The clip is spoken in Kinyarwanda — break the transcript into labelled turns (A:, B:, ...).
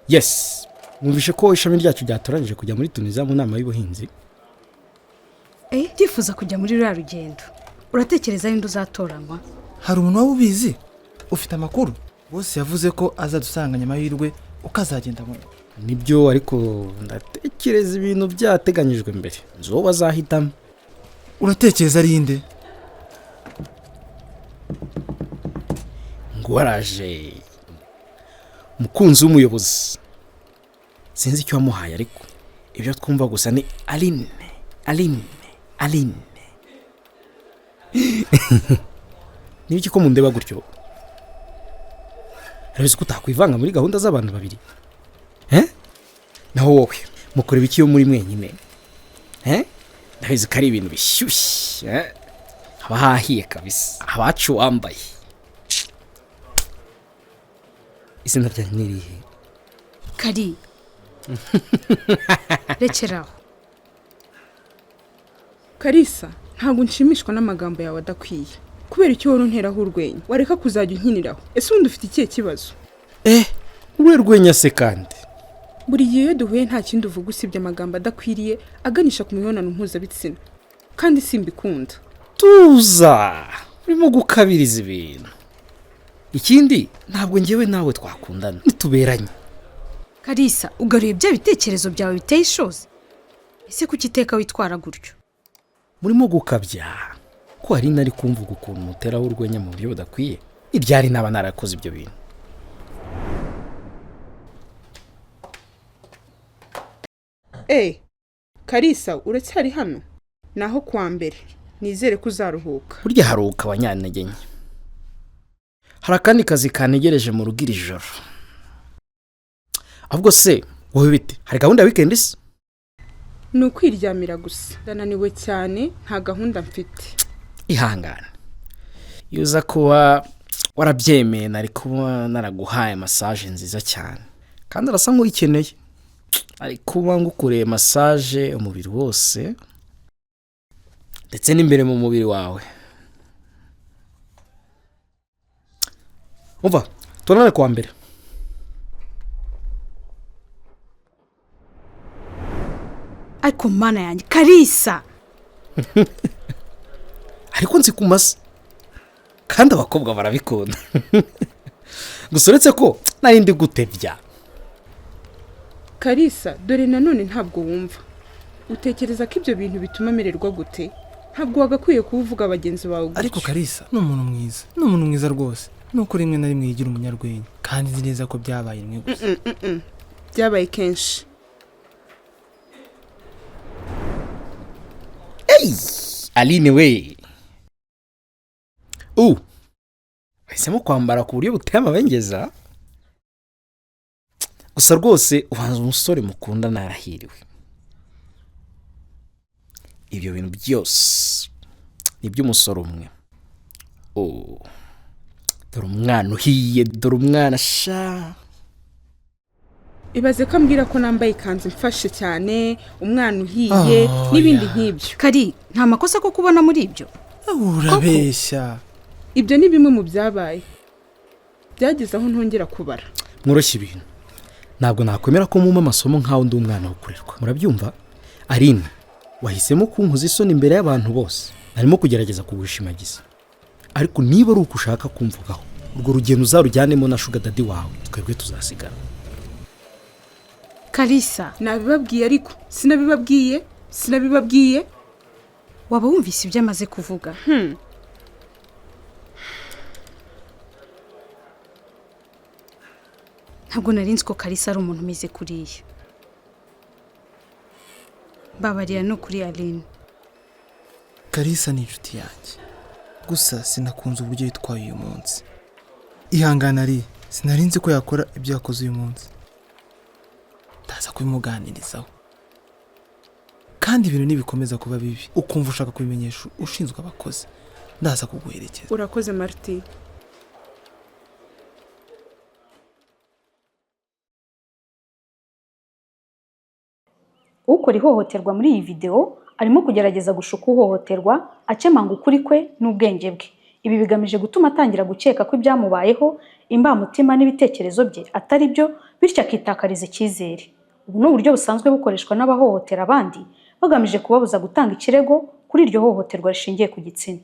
A: Yes, mwumvishe ko ishami ryacu ryatoranyije kujya muri Tunisia mu nama y'ubuhinzi.
B: Ndifuza kujya muri ruriya rugendo. Uratekereza ninde uzatoranywa?
C: Hari umuntu waba ubizi? Ufite amakuru? Bose yavuze ko azadusanganya amahirwe ukazagenda mu.
A: Nibyo, ariko ndatekereza ibintu byateganyijwe mbere. Nzo bazahitamo.
C: Uratekereza ari inde?
A: Ngwaraje mukunzi w'umuyobozi. Sinzi icyo wamuhaye, ariko ibyo twumva gusa ni Aline. Nibiki ko mundeba gutyo? Arabizi ko utakwivanga muri gahunda z'abantu babiri. Naho wowe mukora ibiki yo muri mwenyine? Ndabizi ko ari ibintu bishyushye. Abahahiye kabisa, abacu wambaye. Izina ryanjye ni irihe?
B: Kari. Rekeraho.
D: Kalisa, ntabwo nshimishwa n'amagambo yawe adakwiye. Kubera icyo wari unteraho urwenya, wareka kuzajya unkiniraho. Ese undi ufite ikihe kibazo?
A: Urwenya se kandi?
D: Buri gihe duhuye nta kindi uvuga usibye amagambo adakwiriye aganisha ku mibonano mpuzabitsina. Kandi simbikunda.
A: Tuza, urimo gukabiriza ibintu. Ikindi ntabwo ngewe nawe twakundana, nituberanye.
B: Kalisa, ugaruye bya bitekerezo byawe biteye ishozi. Ese kuki iteka witwara gutyo?
A: Murimo gukabya ko hari nari kumvuga ukuntu muteraho urwenya mu buryo budakwiye. Ibyari naba narakoze ibyo bintu.
D: Kalisa, uracyari hano? Naho kwa mbere. Nizere ko uzaruhuka.
A: Burya haruka abanyantege nke. Hari akandi kazi kanegereje mu rugo iri joro. Ahubwo se wowe bite? Hari gahunda ya weekend se?
D: Ni ukwiryamira gusa. Ndananiwe cyane, nta gahunda mfite.
A: Ihangane. Yuza kuba warabyemeye, nari kuba naraguhaye massage nziza cyane. Kandi arasa nk'uyikeneye. Ari kuba ngukoreye massage umubiri wose ndetse n'imbere mu mubiri wawe. Umva, tubonane kwa mbere.
B: Ariko mana yanjye, Kalisa.
A: Ariko nzi kumasa. Kandi abakobwa barabikunda. Gusa uretse ko narindi gutebya.
D: Kalisa, dore nanone ntabwo wumva. Utekereza ko ibyo bintu bituma mererwa gute? Ntabwo wagakwiye kuvuga abagenzi bawe gutyo.
C: Ariko Kalisa ni umuntu mwiza. Ni umuntu mwiza rwose. Nuko rimwe na rimwe yigira umunyarwenya. Kandi nzi neza ko byabaye rimwe gusa.
D: Byabaye kenshi.
A: Aline we. Wahisemo kwambara ku buryo buteye amabengeza. Gusa rwose ubanza umusore mukunda narahiriwe. Ibyo bintu byose ni by'umusore umwe. Dore umwana uhiye, dore umwana sha.
D: Ibaze ko ambwira ko nambaye ikanzu mfashe cyane, umwana uhiye n'ibindi nk'ibyo.
B: Kari, nta makosa ko kubona muri ibyo?
C: Urabeshya.
D: Ibyo ni bimwe mu byabaye. Byageze aho ntongera kubara.
A: Mworoshye ibintu. Ntabwo nakwemera ko muma amasomo nkaho ndi umwana wo kurerwa. Murabyumva? Aline, wahisemo kunkuza isoni imbere y'abantu bose. Narimo kugerageza kugushimagiza. Ariko niba ari uko ushaka kumvugaho, urwo rugendo uzarujyanemo na sugar daddy wawe, twebwe tuzasigara.
B: Kalisa,
D: nabibabwiye ariko sinabibabwiye.
B: Waba wumvise ibyo amaze kuvuga? Ntabwo narinzi ko Kalisa ari umuntu umeze kuriya. Babarira no kuri Aline.
C: Kalisa ni inshuti yanjye. Gusa sinakunze uburyo yitwaye uyu munsi. Ihangana ari, sinarinzi ko yakora ibyo yakoze uyu munsi. Ndaza kubimuganirizaho. Kandi ibintu nibikomeza kuba bibi, ukumva ushaka kubimenyesha ushinzwe abakozi, ndaza kuguherekeza.
D: Urakoze Martin.
E: Ukora ihohoterwa muri iyi video arimo kugerageza gushuka uhohoterwa akemanga ukuri kwe n'ubwenge bwe. Ibi bigamije gutuma atangira gukeka ko ibyamubayeho imbamutima n'ibitekerezo bye atari byo, bityo akitakariza icyizere. Ubu ni uburyo busanzwe bukoreshwa n'abahohotera abandi bagamije kubabuza gutanga ikirego kuri iryo hohoterwa rishingiye ku gitsina.